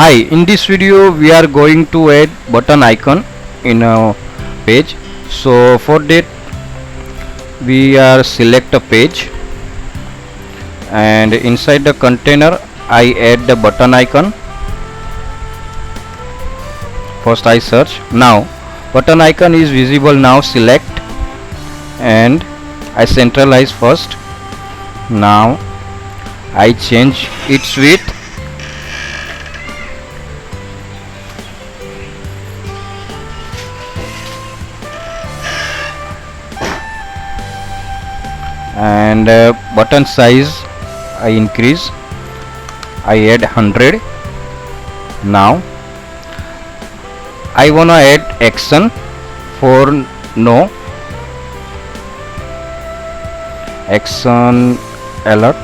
Hi, in this video we are going to add button icon in a page. So for that we are select a page, and inside the container I add the button icon. First I search. Now button icon is visible. Now select and I centralize first. Now I change its width and button size I increase. I add 100. Now I wanna add action for no action alert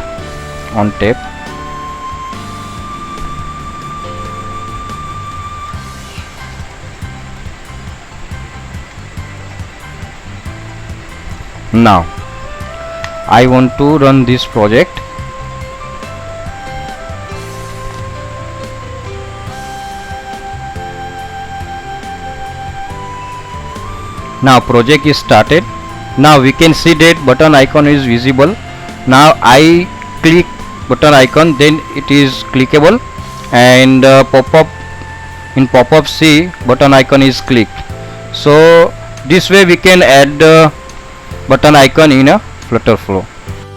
on tape. Now I want to run this project. Now project is started. Now we can see that button icon is visible. Now I click button icon, then it is clickable, and pop-up C button icon is clicked. So this way we can add the button icon in a flutterflow.